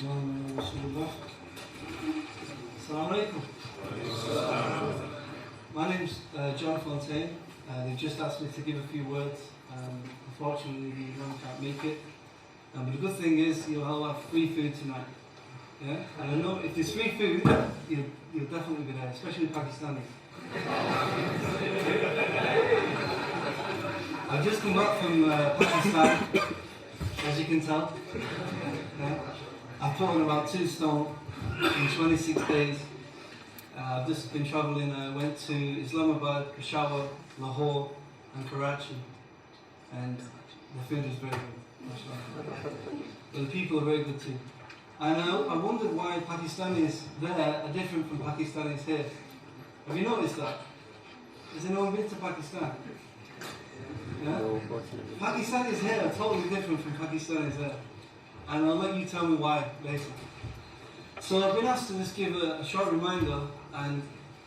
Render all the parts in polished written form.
Assalamu alaikum. My name's John Fontain. They've just asked me to give a few words. Unfortunately, the imam can't make it. But the good thing is, you'll have free food tonight. Yeah? And I know if there's free food, you'll definitely be there, especially Pakistanis. I've just come back from Pakistan, as you can tell. Yeah? I've put on about 2 stone in 26 days. I've just been travelling. I went to Islamabad, Peshawar, Lahore and Karachi. And the food is very good. But the people are very good too. And I wondered why Pakistanis there are different from Pakistanis here. Have you noticed that? Has anyone been to Pakistan? Yeah? Pakistanis here are totally different from Pakistanis there. And I'll let you tell me why later. So I've been asked to just give a short reminder, and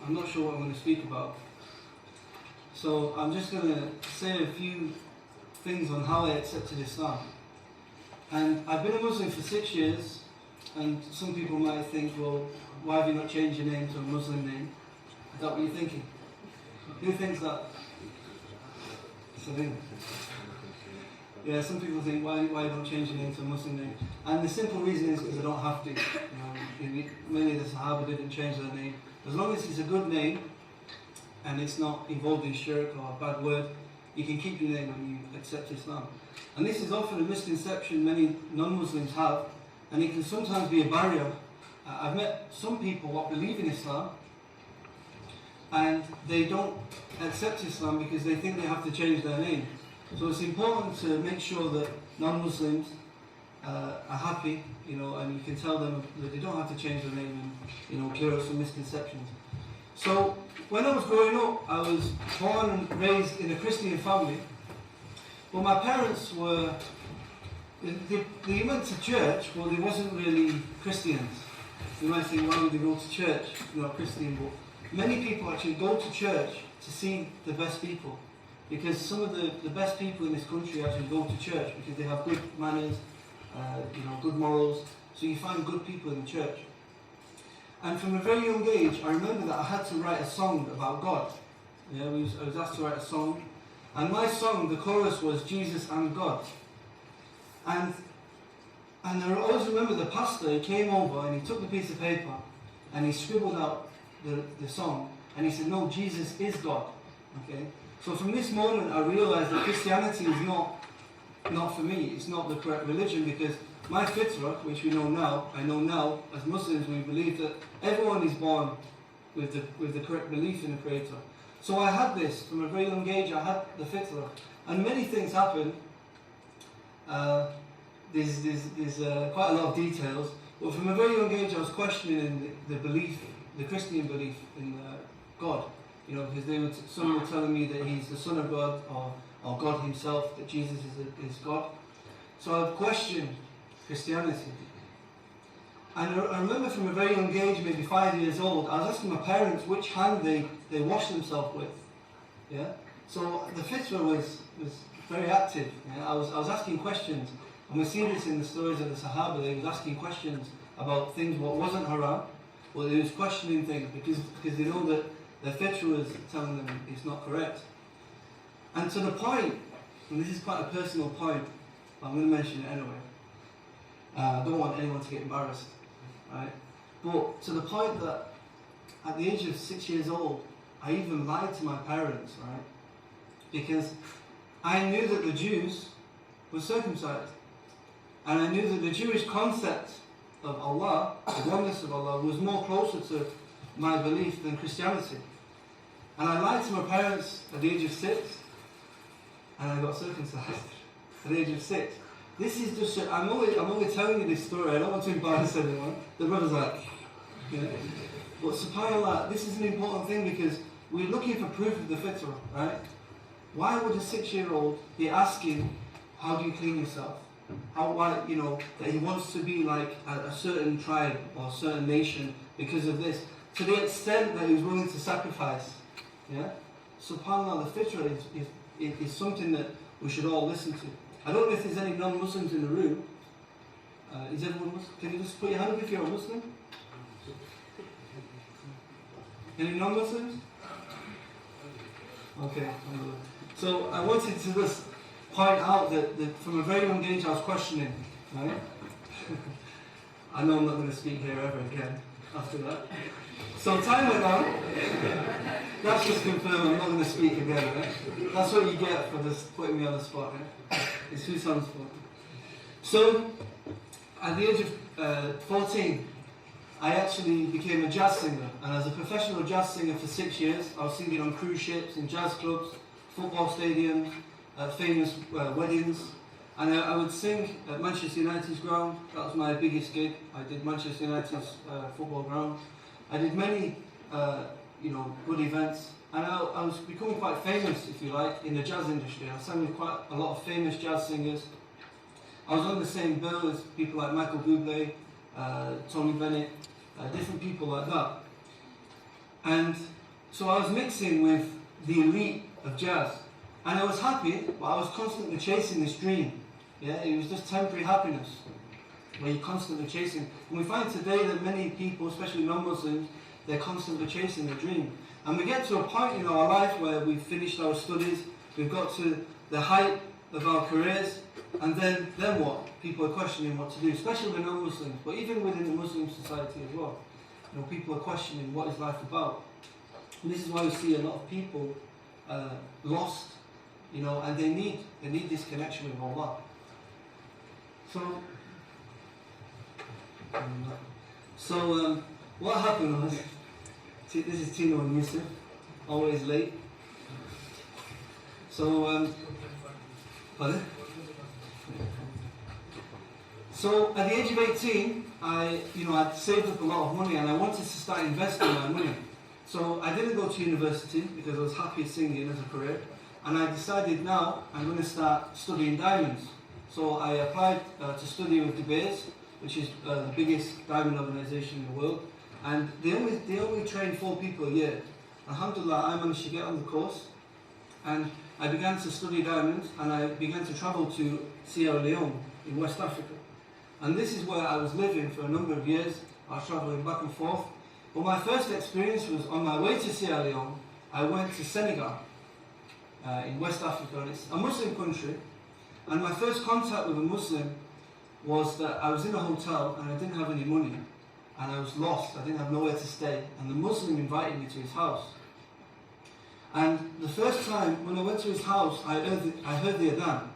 I'm not sure what I'm going to speak about. So I'm just going to say a few things on how I accepted Islam. And I've been a Muslim for 6 years, and some people might think, well, why have you not changed your name to a Muslim name? Is that what you're thinking? Who thinks that? Salim. Yeah, some people think, why don't change your name to a Muslim name? And the simple reason is because I don't have to. Many of the Sahaba didn't change their name. As long as it's a good name, and it's not involved in shirk or a bad word, you can keep your name when you accept Islam. And this is often a misconception many non-Muslims have, and it can sometimes be a barrier. I've met some people that believe in Islam, and they don't accept Islam because they think they have to change their name. So it's important to make sure that non-Muslims are happy, and you can tell them that they don't have to change their name and, clear up some misconceptions. So when I was growing up, I was born and raised in a Christian family, but my parents were, they went to church, but they wasn't really Christians. You might think, why would they go to church? They're not Christian, but many people actually go to church to see the best people. Because some of the best people in this country actually go to church because they have good manners, good morals. So you find good people in the church. And from a very young age, I remember that I had to write a song about God. I was asked to write a song. And my song, the chorus was Jesus and God. And I always remember the pastor, he came over and he took the piece of paper and he scribbled out the song. And he said, no, Jesus is God. Okay? So from this moment I realised that Christianity is not for me, it's not the correct religion, because my fitrah, which I know now, as Muslims we believe that everyone is born with the correct belief in the Creator. So I had this, from a very young age I had the fitrah. And many things happened, there's quite a lot of details, but from a very young age I was questioning the belief, the Christian belief in God. Because some were telling me that he's the Son of God, or God himself, that Jesus is God. So I questioned Christianity. And I remember from a very young age, maybe 5 years old, I was asking my parents which hand they wash themselves with. Yeah. So the fitrah was very active. Yeah? I was asking questions. And we see this in the stories of the Sahaba. They was asking questions about things what wasn't haram, or they was questioning things because they know that the fitrah was telling them it's not correct. And to the point, and this is quite a personal point, but I'm going to mention it anyway. I don't want anyone to get embarrassed, right? But to the point that at the age of 6 years old, I even lied to my parents, right? Because I knew that the Jews were circumcised. And I knew that the Jewish concept of Allah, the oneness of Allah, was more closer to my belief than Christianity. And I lied to my parents at the age of 6, and I got circumcised at the age of 6. This is just, I'm only telling you this story, I don't want to embarrass anyone. The brother's like, But subhanAllah, this is an important thing because we're looking for proof of the fitrah, right? Why would a 6-year-old be asking, how do you clean yourself? That he wants to be like a certain tribe or a certain nation because of this, to the extent that he's willing to sacrifice. Yeah? SubhanAllah, the fitrah is something that we should all listen to. I don't know if there's any non-Muslims in the room, Is everyone Muslim? Can you just put your hand up if you're a Muslim? Any non-Muslims? Okay. So I wanted to just point out that from a very young age I was questioning, right? I know I'm not going to speak here ever again after that. So time went on. That's just confirmed I'm not going to speak again, right? That's what you get for just putting me on the spot, right? It's Hussein's fault. So, at the age of 14, I actually became a jazz singer. And as a professional jazz singer for 6 years, I was singing on cruise ships, in jazz clubs, football stadiums, famous weddings. And I would sing at Manchester United's ground. That was my biggest gig. I did Manchester United's football ground. I did many, good events. And I was becoming quite famous, if you like, in the jazz industry. I sang with quite a lot of famous jazz singers. I was on the same bill as people like Michael Bublé, Tony Bennett, different people like that. And so I was mixing with the elite of jazz. And I was happy, but I was constantly chasing this dream. Yeah, it was just temporary happiness, where you're constantly chasing. And we find today that many people, especially non-Muslims, they're constantly chasing their dream. And we get to a point in our life where we've finished our studies, we've got to the height of our careers, and then what? People are questioning what to do, especially the non-Muslims, but even within the Muslim society as well. People are questioning what is life about. And this is why we see a lot of people lost, and they need this connection with Allah. So what happened was, this is Tino and Yusuf, always late. So, pardon? So at the age of 18, I'd saved up a lot of money and I wanted to start investing my money. So I didn't go to university because I was happy singing as a career, and I decided now I'm going to start studying diamonds. So I applied to study with De Beers, which is the biggest diamond organisation in the world, and they only train 4 people a year. Alhamdulillah, I managed to get on the course, and I began to study diamonds, and I began to travel to Sierra Leone in West Africa. And this is where I was living for a number of years. I was travelling back and forth. But my first experience was on my way to Sierra Leone. I went to Senegal in West Africa, and it's a Muslim country. And my first contact with a Muslim was that I was in a hotel and I didn't have any money. And I was lost, I didn't have nowhere to stay. And the Muslim invited me to his house. And the first time when I went to his house, I heard the adhan.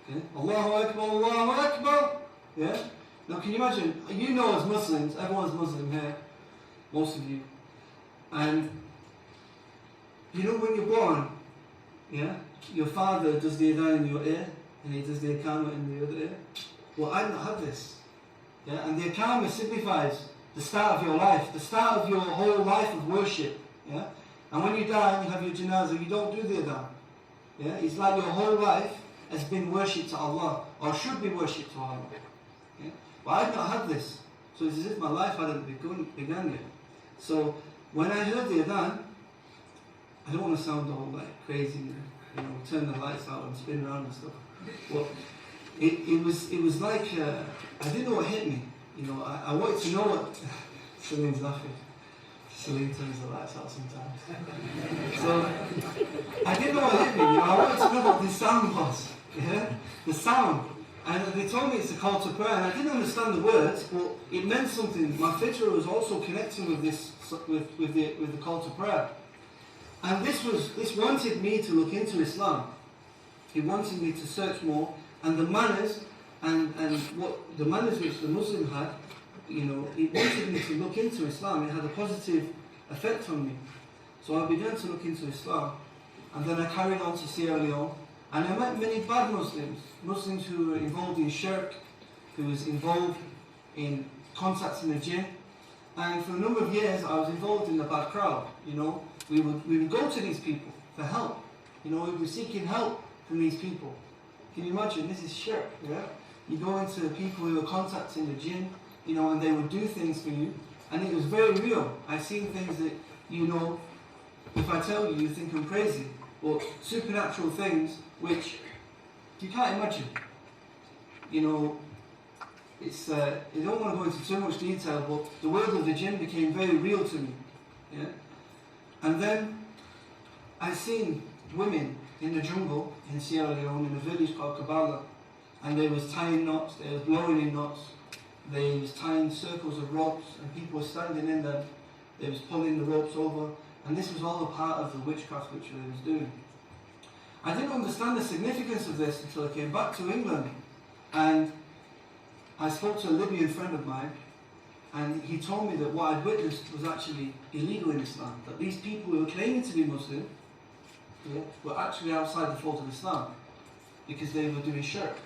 Okay? Allahu Akbar, Allahu Akbar. Yeah? Now can you imagine, as Muslims, everyone's Muslim here, most of you. And when you're born, yeah, your father does the adhan in your ear, and he does the iqamah in the other ear. Well, I don't have this. Yeah? And the iqamah signifies the start of your life, the start of your whole life of worship. Yeah? And when you die and you have your janazah, you don't do the adhan. Yeah? It's like your whole life has been worshipped to Allah, or should be worshipped to Allah. Yeah? But I've not had this. So it's as if my life hadn't begun yet. So when I heard the adhan, I don't want to sound all like crazy, turn the lights out and spin around and stuff. But it was like, I didn't know what hit me. I wanted to know what... Celine's laughing. Celine turns the lights out sometimes. So I didn't know what hit me. I wanted to know what the sound was. Yeah? The sound. And they told me it's a call to prayer, and I didn't understand the words, but it meant something. My fitra was also connecting with this, with the call to prayer. And this wanted me to look into Islam. It wanted me to search more, and the manners and what the manners which the Muslim had, it wanted me to look into Islam. It had a positive effect on me. So I began to look into Islam, and then I carried on to Sierra Leone. And I met many bad Muslims who were involved in shirk, who was involved in contacting the jinn. And for a number of years I was involved in the bad crowd. We would go to these people for help. We were seeking help from these people. Can you imagine? This is shirk, yeah? You go into the people who are contacting the jinn, and they would do things for you. And it was very real. I've seen things that, if I tell you, you think I'm crazy. But supernatural things which you can't imagine. it's I don't want to go into too much detail, but the world of the jinn became very real to me. Yeah? And then I seen women in the jungle in Sierra Leone in a village called Kabbalah, and they was tying knots, they was blowing in knots, they was tying circles of ropes, and people were standing in them, they was pulling the ropes over, and this was all a part of the witchcraft which they was doing. I didn't understand the significance of this until I came back to England, and I spoke to a Libyan friend of mine, and he told me that what I'd witnessed was actually illegal in Islam, that these people who were claiming to be Muslim, yeah, were actually outside the fold of Islam, because they were doing shirk.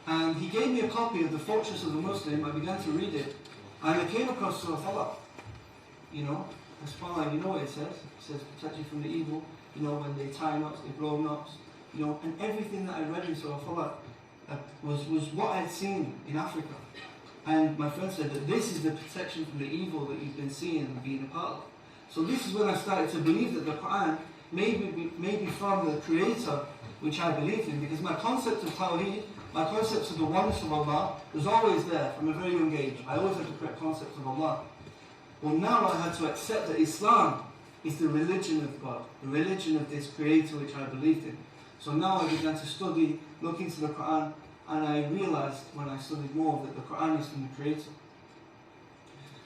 And he gave me a copy of The Fortress of the Muslim. I began to read it, and I came across Surah Falaq. You know, as far as you know what it says. It says protect you from the evil. You know, when they tie knots, they blow knots. You know, and everything that I read in Surah Falaq was what I'd seen in Africa. And my friend said that this is the protection from the evil that you've been seeing and being a part of. So this is when I started to believe that the Quran may be from the Creator, which I believed in, because my concept of Tawheed, my concept of the oneness of Allah was always there from a very young age. I always had the correct concept of Allah. Well, now I had to accept that Islam is the religion of God, the religion of this Creator which I believed in. So now I began to study, look into the Quran, and I realized when I studied more that the Quran is from the Creator.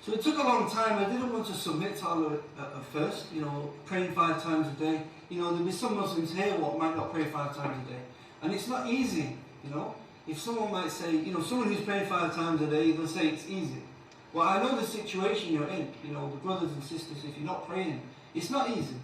So it took a long time. I didn't want to submit to Allah at first, you know, praying 5 times a day. You know, there'll be some Muslims here what might not pray 5 times a day. And it's not easy, you know. If someone might say, you know, someone who's praying 5 times a day, they'll say it's easy. Well, I know the situation you're in, you know, the brothers and sisters, if you're not praying, it's not easy.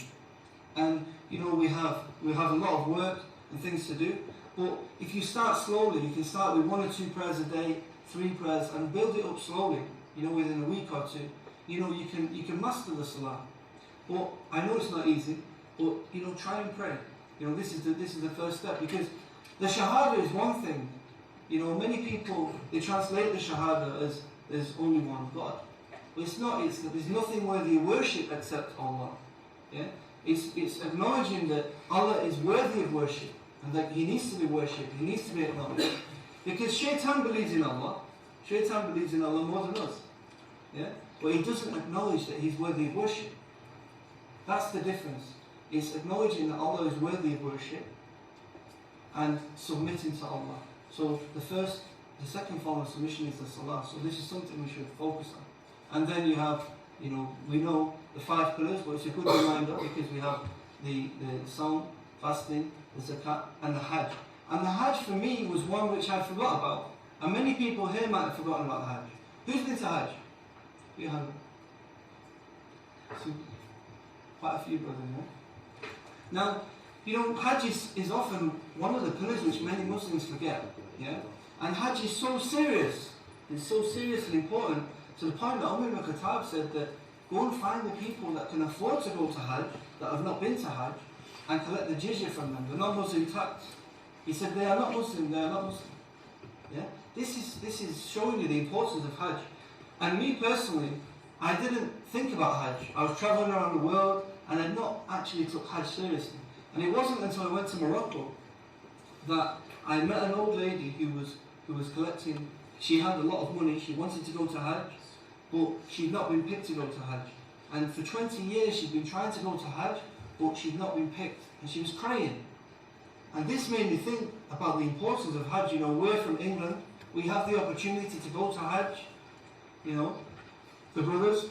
And, you know, we have a lot of work and things to do. But if you start slowly, you can start with 1 or 2 prayers a day, 3 prayers, and build it up slowly. You know, within a week or 2, you know, you can master the salah. But I know it's not easy. But you know, try and pray. You know, this is the first step, because the shahada is one thing. You know, many people they translate the shahada as there's only one God. But it's not. It's that there's nothing worthy of worship except Allah. Yeah, it's acknowledging that Allah is worthy of worship and that He needs to be worshipped. He needs to be acknowledged. Because Shaitan believes in Allah. Shaitan believes in Allah more than us. Yeah? But he doesn't acknowledge that He's worthy of worship. That's the difference. It's acknowledging that Allah is worthy of worship and submitting to Allah. So the second form of submission is the salah. So this is something we should focus on. And then you have, you know, we know the 5 pillars, but it's a good reminder because we have the Saum, fasting, the zakat, and the Hajj. And the Hajj for me was one which I forgot about. And many people here might have forgotten about the Hajj. Who's been to Hajj? You haven't. So, quite a few brothers, yeah? Now, you know, Hajj is often one of the pillars which many Muslims forget, yeah? And Hajj is so serious, it's so seriously important, to the point that Umar ibn Khattab said that go and find the people that can afford to go to Hajj, that have not been to Hajj, and collect the jizya from them, the non-Muslim tax. He said they are not Muslim, they are not Muslim. Yeah? This is showing you the importance of Hajj. And me personally, I didn't think about Hajj. I was travelling around the world and I not actually took Hajj seriously. And it wasn't until I went to Morocco that I met an old lady who was collecting. She had a lot of money, she wanted to go to Hajj, but she'd not been picked to go to Hajj. And for 20 years she'd been trying to go to Hajj, but she'd not been picked. And she was crying. And this made me think about the importance of Hajj. You know, we're from England, we have the opportunity to go to Hajj. You know, the brothers,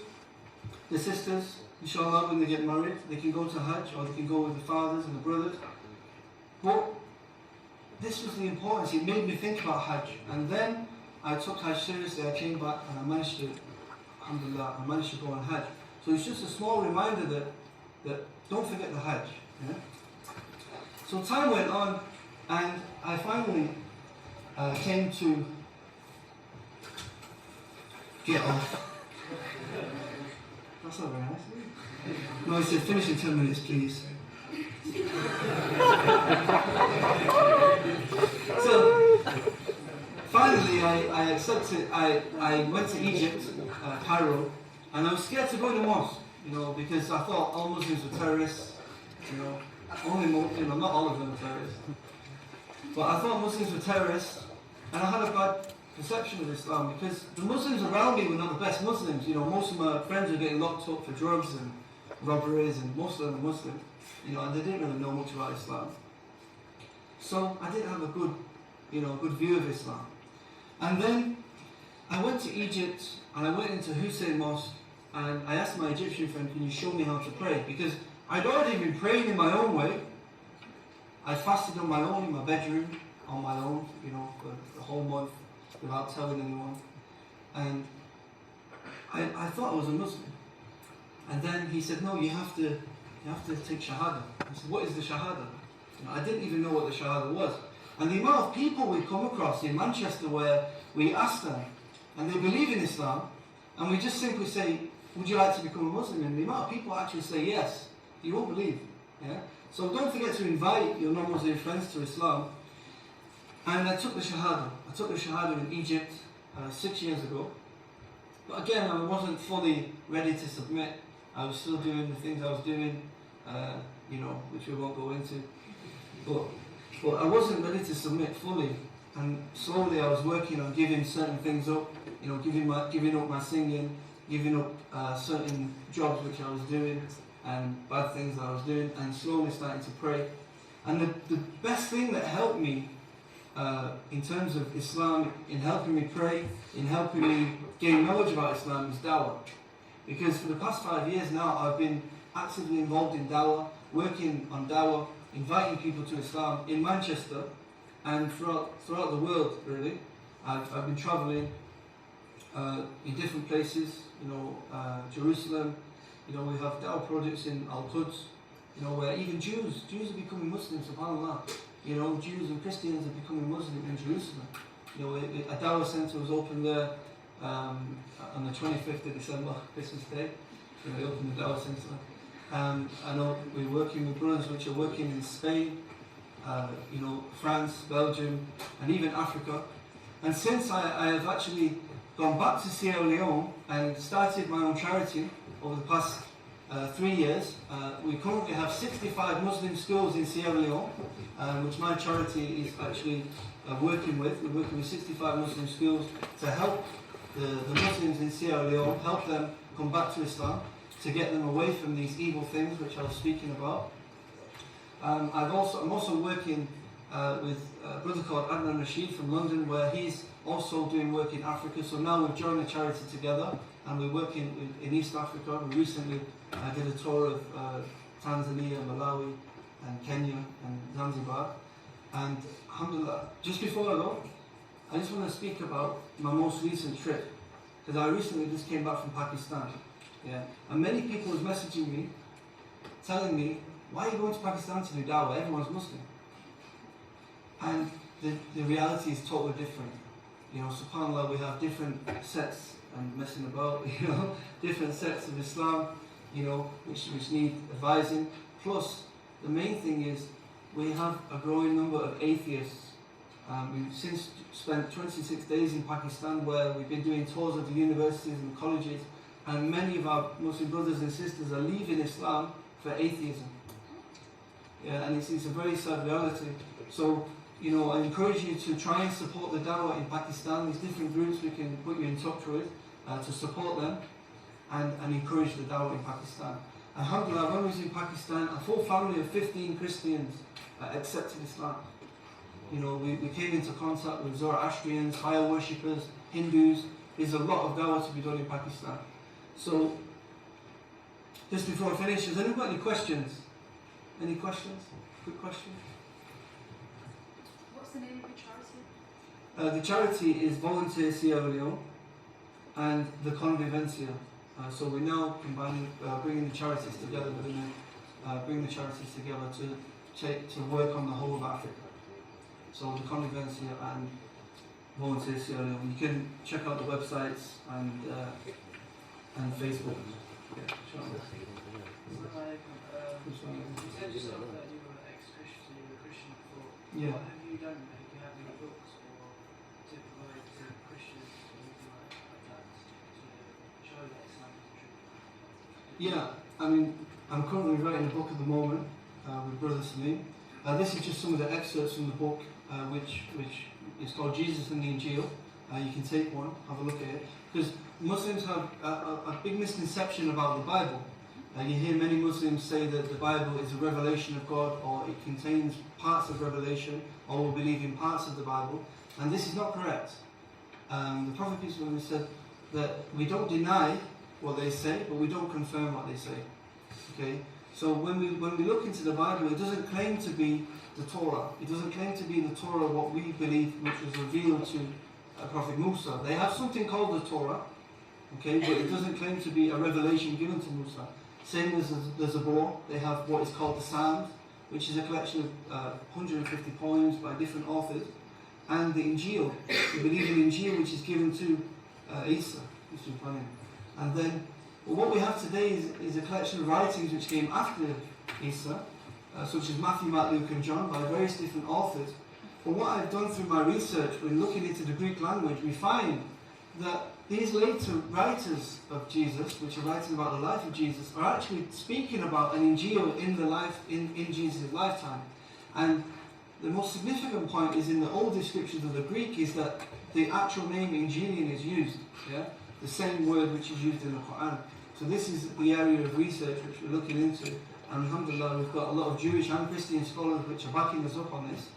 the sisters, inshallah, when they get married, they can go to Hajj, or they can go with the fathers and the brothers. But this was the importance. It made me think about Hajj. And then I took Hajj seriously. I came back and I managed to, alhamdulillah, I managed to go on Hajj. So it's just a small reminder that don't forget the Hajj. Yeah? So time went on, and I finally came to get off. That's not very nice. No, he said finish in 10 minutes, please. So finally, I accepted. I went to Egypt, Cairo, and I was scared to go in the mosque, you know, because I thought all Muslims were terrorists, you know. Not all of them are terrorists. But I thought Muslims were terrorists, and I had a perception of Islam, because the Muslims around me were not the best Muslims. You know, most of my friends were getting locked up for drugs and robberies, and most of them were Muslim. You know, and they didn't really know much about Islam. So I didn't have a good, good view of Islam. And then I went to Egypt and I went into Hussein Mosque and I asked my Egyptian friend, can you show me how to pray? Because I'd already been praying in my own way. I fasted on my own in my bedroom, on my own, for the whole month without telling anyone. And I thought I was a Muslim. And then he said, no, you have to take Shahada. I said, what is the Shahada? I didn't even know what the Shahada was. And the amount of people we come across in Manchester where we ask them, and they believe in Islam, and we just simply say, would you like to become a Muslim? And the amount of people actually say yes, you won't believe. Yeah? So don't forget to invite your non-Muslim friends to Islam. And I took the Shahada. I took the Shahada in Egypt 6 years ago. But again, I wasn't fully ready to submit. I was still doing the things I was doing, which we won't go into. But I wasn't ready to submit fully, and slowly I was working on giving certain things up, giving up my singing, giving up certain jobs which I was doing, and bad things that I was doing, and slowly starting to pray. And the best thing that helped me in terms of Islam, in helping me pray, in helping me gain knowledge about Islam, is dawah. Because for the past 5 years now, I've been actively involved in dawah, working on dawah, inviting people to Islam in Manchester and throughout the world, really. I've been travelling in different places, Jerusalem. We have dawah projects in Al-Quds, where even Jews are becoming Muslims, subhanAllah. Jews and Christians are becoming Muslim in Jerusalem. A dawah centre was opened there on the 25th of December, Christmas Day. They opened the dawah centre. I know we're working with brothers which are working in Spain, France, Belgium, and even Africa. And since I have actually gone back to Sierra Leone and started my own charity over the past 3 years, we currently have 65 Muslim schools in Sierra Leone, which my charity is actually working with. We're working with 65 Muslim schools to help the Muslims in Sierra Leone, help them come back to Islam, to get them away from these evil things which I was speaking about. I'm also working with a brother called Adnan Rashid from London, where he's also doing work in Africa. So now we've joined the charity together and we're working in East Africa. We recently did a tour of Tanzania, Malawi, and Kenya and Zanzibar. And alhamdulillah, just before I go, I just want to speak about my most recent trip, because I recently just came back from Pakistan. Yeah. And many people was messaging me, telling me, why are you going to Pakistan to do dawah? Everyone's Muslim. And the reality is totally different. SubhanAllah, we have different sects and messing about, different sects of Islam, which need advising. Plus, the main thing is, we have a growing number of atheists. We've since spent 26 days in Pakistan, where we've been doing tours of the universities and colleges, and many of our Muslim brothers and sisters are leaving Islam for atheism. Yeah, and it's a very sad reality. So, I encourage you to try and support the dawah in Pakistan. There's different groups we can put you in touch with to support them and encourage the dawah in Pakistan. Alhamdulillah, when I was in Pakistan, a full family of 15 Christians accepted Islam. We came into contact with Zoroastrians, fire worshippers, Hindus. There's a lot of dawah to be done in Pakistan. So, just before I finish, has anyone got any questions? Any questions? Quick question? What's the name of your charity? The charity is Volunteer Sierra Leone and the Convivencia. So we're now combining, bringing the charities together to work on the whole of Africa. So the Convivencia and Volunteer Sierra Leone. You can check out the websites and Facebook. Yeah, sure. You said yourself that you were ex-Christian, you were a Christian before. Yeah. What have you done? Do you have any books or to provide to Christians or anything like that to show that Islam is true? Yeah, I'm currently writing a book at the moment with Brother Salim. This is just some of the excerpts from the book, which is called Jesus and the Injil. You can take one, have a look at it. Because Muslims have a big misconception about the Bible. You hear many Muslims say that the Bible is a revelation of God, or it contains parts of revelation, or we believe in parts of the Bible. And this is not correct. The Prophet peace be upon him said that we don't deny what they say, but we don't confirm what they say. Okay? So when we look into the Bible, it doesn't claim to be the Torah. It doesn't claim to be the Torah what we believe, which was revealed to Prophet Musa. They have something called the Torah, okay, but it doesn't claim to be a revelation given to Musa. Same as the Zabur, they have what is called the Psalms, which is a collection of 150 poems by different authors, and the Injil. We believe in Injil, which is given to Isa, peace be upon him. And then, what we have today is a collection of writings which came after Isa, such as Matthew, Mark, Luke and John, by various different authors. But what I've done through my research when looking into the Greek language, we find that these later writers of Jesus, which are writing about the life of Jesus, are actually speaking about an Injil in Jesus' lifetime. And the most significant point is in the old descriptions of the Greek is that the actual name Injilian is used, yeah? The same word which is used in the Quran. So this is the area of research which we're looking into. And alhamdulillah, we've got a lot of Jewish and Christian scholars which are backing us up on this,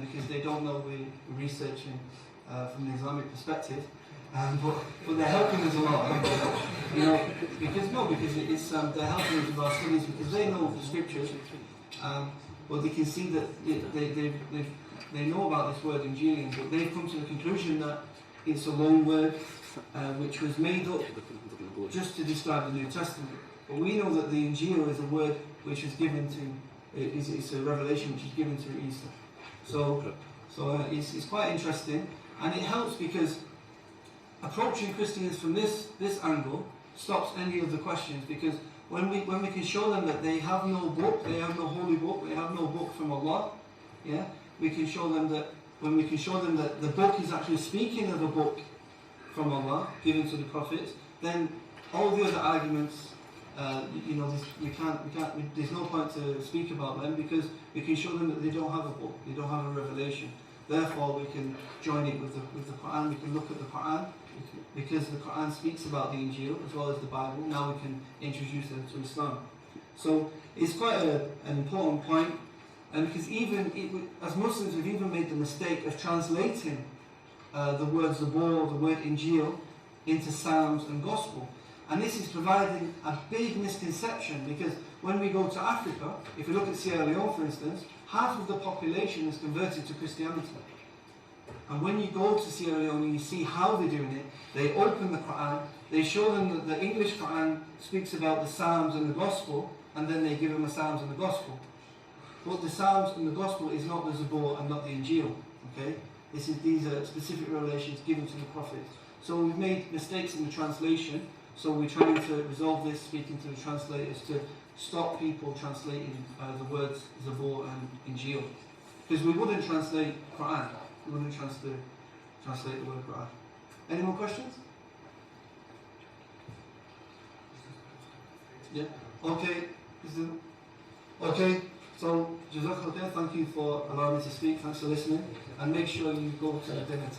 because they don't know we're researching from the Islamic perspective. But they're helping us a lot, you know, because it's they're helping us with our studies because they know the scriptures, but they can see that they know about this word Injilian, but they've come to the conclusion that it's a loan word which was made up just to describe the New Testament. But we know that the Injil is a word which is given to, it's a revelation which is given to Isa. So it's quite interesting, and it helps because approaching Christians from this angle stops any of the questions, because when we can show them that they have no book, they have no holy book, they have no book from Allah, yeah, we can show them that when we can show them that the book is actually speaking of a book from Allah given to the prophets, then all the other arguments, you know, there's no point to speak about them, because we can show them that they don't have a book, they don't have a revelation. Therefore, we can join it with the Quran. We can look at the Quran, because the Quran speaks about the Injil as well as the Bible. Now we can introduce them to Islam. So it's quite an important point, and because as Muslims, we've even made the mistake of translating the word Zabur, the word Injil, into Psalms and Gospel. And this is providing a big misconception, because when we go to Africa, if we look at Sierra Leone for instance, half of the population is converted to Christianity. And when you go to Sierra Leone and you see how they're doing it, they open the Quran, they show them that the English Quran speaks about the Psalms and the Gospel, and then they give them the Psalms and the Gospel. But the Psalms and the Gospel is not the Zabur and not the Injil. Okay? These are specific revelations given to the prophets. So we've made mistakes in the translation, so we're trying to resolve this, speaking to the translators, to stop people translating the words Zabur and Injil. Because we wouldn't translate Quran. We wouldn't translate the word Quran. Any more questions? Yeah? Okay. Okay. So, Jazakum, thank you for allowing me to speak. Thanks for listening. And make sure you go to the dinner.